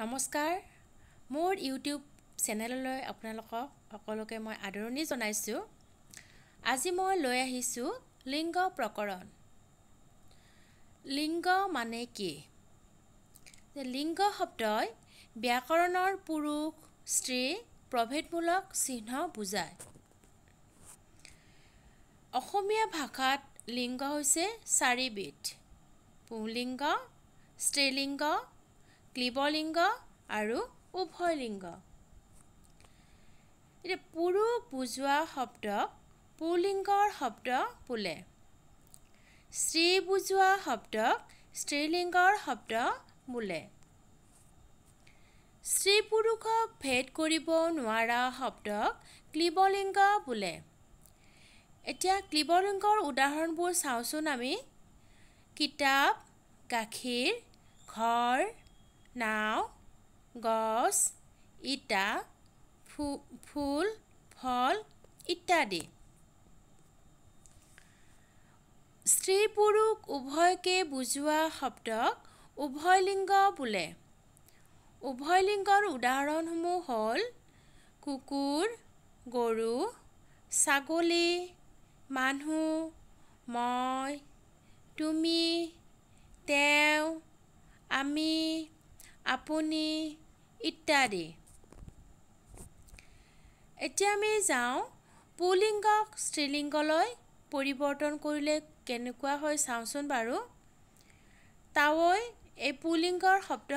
নমস্কাৰ মোৰ ইউটিউব চেনেললৈ আপোনালোকক সকলোকে মই আদৰণি জনাইছোঁ। আজি মই লৈ আহিছোঁ লিংগ প্ৰকৰণ। লিংগ মানে কি? লিংগ শব্দই ব্যাকৰণৰ পুৰুষ স্ত্ৰী প্ৰভেদমূলক চিহ্ন বুজায়। অসমীয়া ভাষাত লিংগ হৈছে চাৰিবিধ: পুংলিংগ, স্ত্ৰীলিংগ, ক্লীবলিংগ আৰু উভয়লিংগ। পুৰুষ বুজোৱা শব্দক পুংলিংগৰ শব্দ বোলে। স্ত্ৰী বুজোৱা শব্দক স্ত্ৰীলিংগৰ শব্দ বোলে। স্ত্ৰী পুৰুষক ভেদ কৰিব নোৱাৰা শব্দক ক্লীবলিংগ বোলে। এতিয়া ক্লীবলিংগৰ উদাহৰণবোৰ চাওঁচোন আমি। কিতাপ, গাখীৰ, ঘৰ, নাও, গছ, ইটা, ফুল, ফল ইত্যাদি। স্ত্ৰী পুৰুষ উভয়কে বুজোৱা শব্দক উভয়লিংগ বোলে। উভয়লিংগৰ উদাহৰণসমূহ হ'ল কুকুৰ, গৰু, ছাগলী, মানুহ, মই, তুমি, তেওঁ, আমি, আপুনি ইত্যাদি। এতিয়া আমি যাওঁ পুংলিংগক স্ত্ৰীলিংগলৈ পৰিৱৰ্তন কৰিলে কেনেকুৱা হয় চাওঁচোন বাৰু। তাৱৈ এই পুংলিংগৰ শব্দ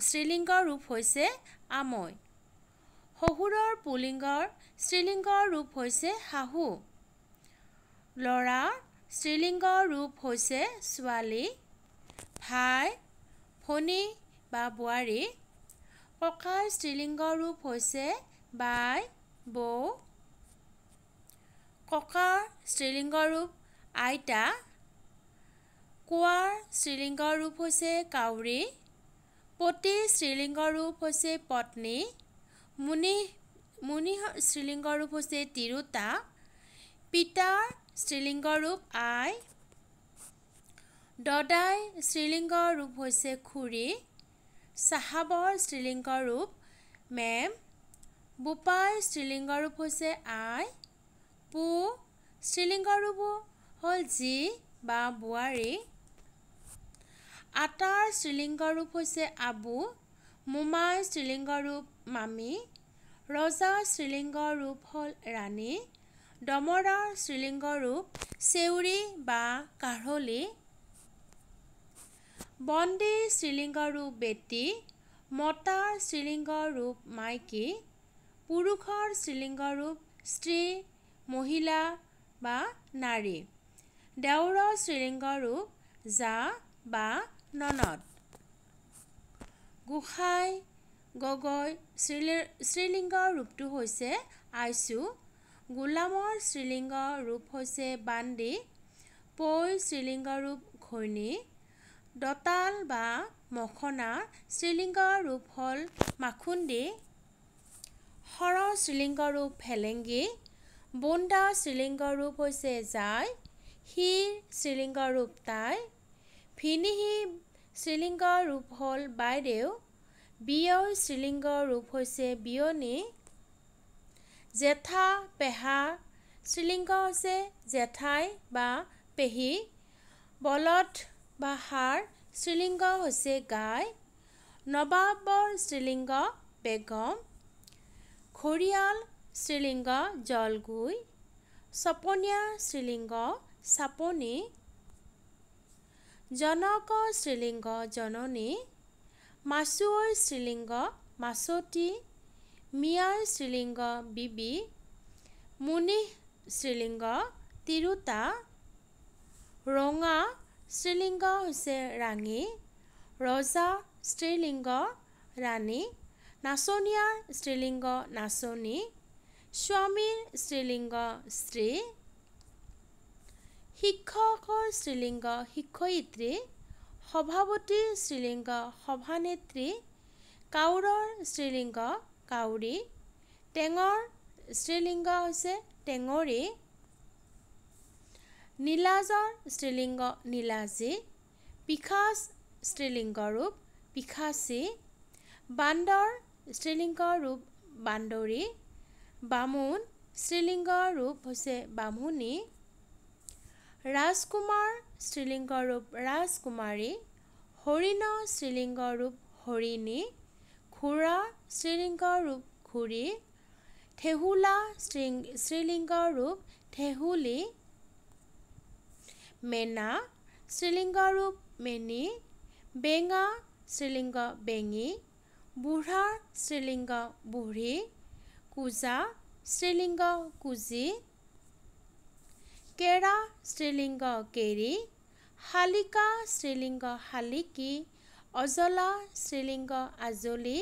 স্ত্ৰীলিংগৰ ৰূপ হৈছে আমৈ। শহুৰৰ পুংলিংগৰ স্ত্ৰীলিংগৰ ৰূপ হৈছে শাহু। ল'ৰাৰ স্ত্ৰীলিংগৰ ৰূপ হৈছে ছোৱালী। ভাই, ভনী বা বোৱাৰী। ককাৰ স্ত্ৰীলিংগৰ ৰূপ হৈছে বাই, বৌ। ককাৰ স্ত্ৰীলিংগৰ ৰূপ আইতা। কোঁৱাৰ স্ত্ৰীলিংগৰ ৰূপ হৈছে কাউৰী। পতিৰ স্ত্ৰীলিংগৰ ৰূপ হৈছে পত্নী। মুনিৰ স্ত্ৰীলিংগৰ ৰূপ হৈছে তিৰোতা। পিতাৰ স্ত্ৰীলিংগৰ ৰূপ আই। দদাই স্ত্ৰীলিংগৰ ৰূপ হৈছে খুৰী। চাহাবৰ স্ত্ৰীলিংগৰ ৰূপ মেম। বোপাইৰ স্ত্ৰীলিংগৰ ৰূপ হৈছে আই। পো স্ত্ৰীলিংগৰ ৰূপ হ'ল জী বা বোৱাৰী। আটাৰ স্ত্ৰীলিংগৰ ৰূপ হৈছে আবু। মোমাইৰ স্ত্ৰীলিংগৰ ৰূপ মামী। ৰজাৰ স্ত্ৰীলিংগৰ ৰূপ হ'ল ৰাণী। দমৰাৰ স্ত্ৰীলিংগৰ ৰূপ চেউৰী বা কাঢ়লী। বন্দীৰ স্ত্ৰীলিংগৰ ৰূপ বেটী। মতাৰ স্ত্ৰীলিংগৰ ৰূপ মাইকী। পুৰুষৰ স্ত্ৰীলিংগৰ ৰূপ স্ত্ৰী, মহিলা বা নাৰী। দেওৰৰ স্ত্ৰীলিংগৰ ৰূপ জা বা ননদ। গোসাঁই, গগৈ স্ত্ৰীলিংগৰ ৰূপটো হৈছে আইচু। গোলামৰ স্ত্ৰীলিংগৰ ৰূপ হৈছে বান্দী। পৈৰ স্ত্ৰীলিংগৰ ৰূপ ঘৈণী। দঁতাল বা মখনাৰ স্ত্ৰীলিংগৰ ৰূপ হ'ল মাখুন্দী। শৰৰ স্ত্ৰীলিংগৰ ৰূপ ভেলেংগী। বোন্দাৰ স্ত্ৰীলিংগৰ ৰূপ হৈছে জাই। শিৰ স্ত্ৰীলিংগৰ ৰূপ তাই। ভিনীহিৰ স্ত্ৰীলিংগৰ ৰূপ হ'ল বাইদেউ। বিয়ৈৰ স্ত্ৰীলিংগৰ ৰূপ হৈছে বিয়নী। জেঠা, পেহাৰ স্ত্ৰীলিংগ হৈছে জেঠাই বা পেহী। বলদ বা ষাঁড় স্ত্ৰীলিংগ হৈছে গাই। নবাবৰ স্ত্ৰীলিংগ বেগম। ঘঁৰিয়াল স্ত্ৰীলিংগ জলগুই। চপনীয়াৰ স্ত্ৰীলিংগ চাপনী। জনকৰ স্ত্ৰীলিংগ জননী। মাছুৱৈৰ স্ত্ৰীলিংগ মাছতী। মিয়াৰ স্ত্ৰীলিংগ বিবি। মুনিহ স্ত্ৰীলিংগ তিৰোতা। ৰঙা স্ত্ৰীলিংগ হৈছে ৰাঙী। ৰজা স্ত্ৰীলিংগ ৰাণী। নাচনীয়াৰ স্ত্ৰীলিংগ নাচনী। স্বামীৰ স্ত্ৰীলিংগ স্ত্ৰী। শিক্ষকৰ স্ত্ৰীলিংগ শিক্ষয়িত্ৰী। সভাপতিৰ স্ত্ৰীলিংগ সভানেত্ৰী। কাউৰৰ স্ত্ৰীলিংগ কাউৰী। টেঙৰ স্ত্ৰীলিংগ হৈছে টেঙৰী। নীলাজৰ স্ত্ৰীলিংগ নীলাজী। পিশাচ স্ত্ৰীলিংগ ৰূপ পিশাচী। বান্দৰ স্ত্ৰীলিংগ ৰূপ বান্দৰী, বামুণ স্ত্ৰীলিংগ ৰূপ হৈছে বামুণী, ৰাজকুমাৰ স্ত্ৰীলিংগ ৰূপ ৰাজকুমাৰী, হৰিণ স্ত্ৰীলিংগ ৰূপ হৰিণী, ঘোঁৰা স্ত্ৰীলিংগ ৰূপ ঘোঁৰী, ঠেহুলা স্ত্ৰীলিংগ ৰূপ ঠেহুলি, মেনা স্ত্ৰীলিংগ ৰূপ মেনি, বেঙা স্ত্ৰীলিংগ বেঙী, বুঢ়া স্ত্ৰীলিংগ বুঢ়ী, কোজা স্ত্ৰীলিংগ কুজি, কেৰা স্ত্ৰীলিংগ কেৰি, শালিকা স্ত্ৰীলিংগ শালিকী, অজলা স্ত্ৰীলিংগ আজলি,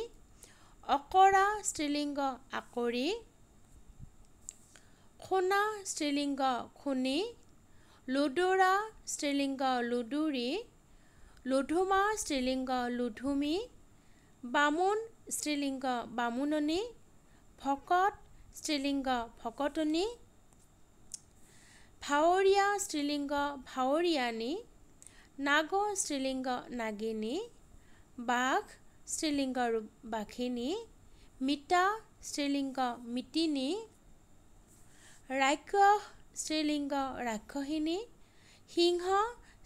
অকৰা স্ত্ৰীলিংগ আকৰি, খোনা স্ত্ৰীলিংগ খুনি, লুডুৰা স্ত্ৰীলিংগ লুডুৰি, লুধুমা স্ত্ৰীলিংগ লুধুমি, বামুণ স্ত্ৰীলিংগ বামুণনী, ভকত স্ত্ৰীলিংগ ভকতনী, ভাৱৰীয়া স্ত্ৰীলিংগ ভাৱৰীয়ানী, নাগ স্ত্ৰীলিংগ নাগিনী, বাঘ স্ত্ৰীলিংগ ৰূপ বাঘিনী, মিতা স্ত্ৰীলিংগ মিতিনী, ৰাক্ষস স্ত্ৰীলিংগ ৰাক্ষসিনী, সিংহ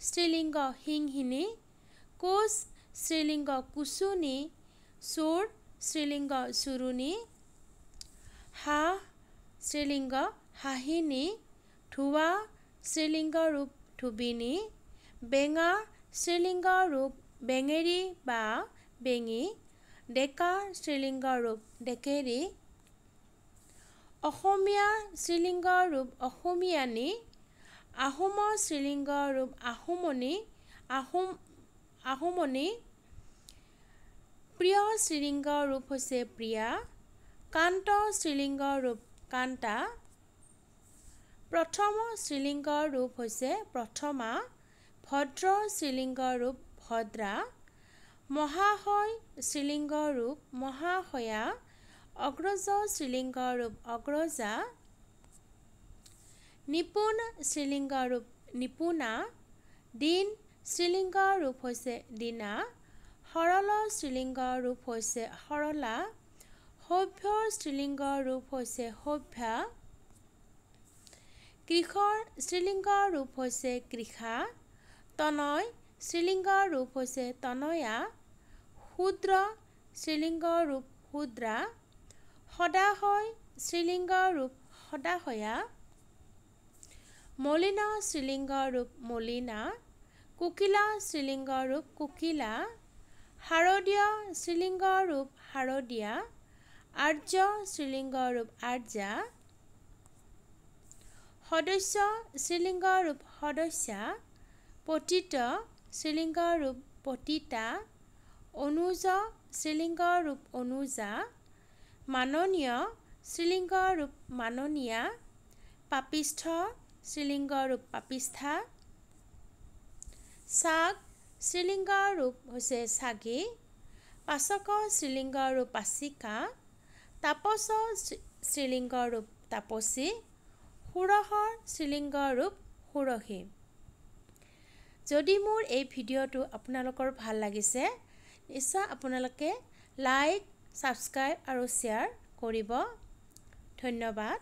স্ত্ৰীলিংগ সিংহিনী, কোচ স্ত্ৰীলিংগ কুচুনী, চোৰ স্ত্ৰীলিংগ চুৰুণী, হাঁহ স্ত্ৰীলিংগ হাঁহিনী, ধোঁৱা স্ত্ৰীলিংগ ৰূপ ধুবিনী, বেঙা স্ত্ৰীলিংগ ৰূপ বেঙেৰী বা বেঙী, ডেকা স্ত্ৰীলিংগ ৰূপ ডেকেৰী, অসমীয়া স্ত্ৰীলিংগ ৰূপ অসমীয়ানী, আহোম স্ত্ৰীলিংগ ৰূপ আহোমনী, আহোমনী, প্ৰিয় স্ত্ৰীলিংগ ৰূপ হৈছে প্ৰিয়া, কান্ত স্ত্ৰীলিংগ ৰূপ কান্তা, প্ৰথম স্ত্ৰীলিংগ ৰূপ হৈছে প্ৰথমা, ভদ্ৰ স্ত্ৰীলিংগ ৰূপ ভদ্ৰা, মহাশয় স্ত্ৰীলিংগ ৰূপ মহাশয়া, অগ্ৰজ স্ত্ৰীলিংগ ৰূপ অগ্ৰজা, নিপুণ স্ত্ৰীলিংগ ৰূপ নিপুণা, দীন স্ত্ৰীলিংগ ৰূপ হৈছে দীনা, সৰল স্ত্ৰীলিংগ ৰূপ হৈছে সৰলা, সভ্য স্ত্ৰীলিংগ ৰূপ হৈছে সভ্যা, কৃষৰ স্ত্ৰীলিংগ ৰূপ হৈছে কৃষা, তনয় স্ত্ৰীলিংগ ৰূপ হৈছে তনয়া, শূদ্ৰ স্ত্ৰীলিংগ ৰূপ শূদ্ৰা, সদাশয় স্ত্ৰীলিংগ ৰূপ সদাশয়া, মলিন স্ত্ৰীলিংগ ৰূপ মলিনা, কোকিলা স্ত্ৰীলিংগ ৰূপ কোকিলা, শাৰদীয় স্ত্ৰীলিংগ ৰূপ শাৰদীয়া, আৰ্য স্ত্ৰীলিংগ ৰূপ আৰ্যা, সদস্য স্ত্ৰীলিংগ ৰূপ সদস্যা, পতিত স্ত্ৰীলিংগ ৰূপ পতিতা, অনুজ স্ত্ৰীলিংগ ৰূপ অনুজা, মাননীয় স্ত্ৰীলিংগ ৰূপ মাননীয়া, পাপিষ্ঠ স্ত্ৰীলিংগ ৰূপ পাপিষ্ঠা, চাগ স্ত্ৰীলিংগ ৰূপ হৈছে চাগী, পাচক স্ত্ৰীলিংগ ৰূপ পাচিকা, তাপস স্ত্ৰীলিংগ ৰূপ তাপসী, ষোড়শৰ স্ত্ৰীলিংগ ৰূপ ষোড়শী। যদি মোৰ এই ভিডিঅ'টো আপোনালোকৰ ভাল লাগিছে নিশ্চয় আপোনালোকে লাইক, ছাবস্ক্ৰাইব আৰু শ্বেয়াৰ কৰিব। ধন্যবাদ।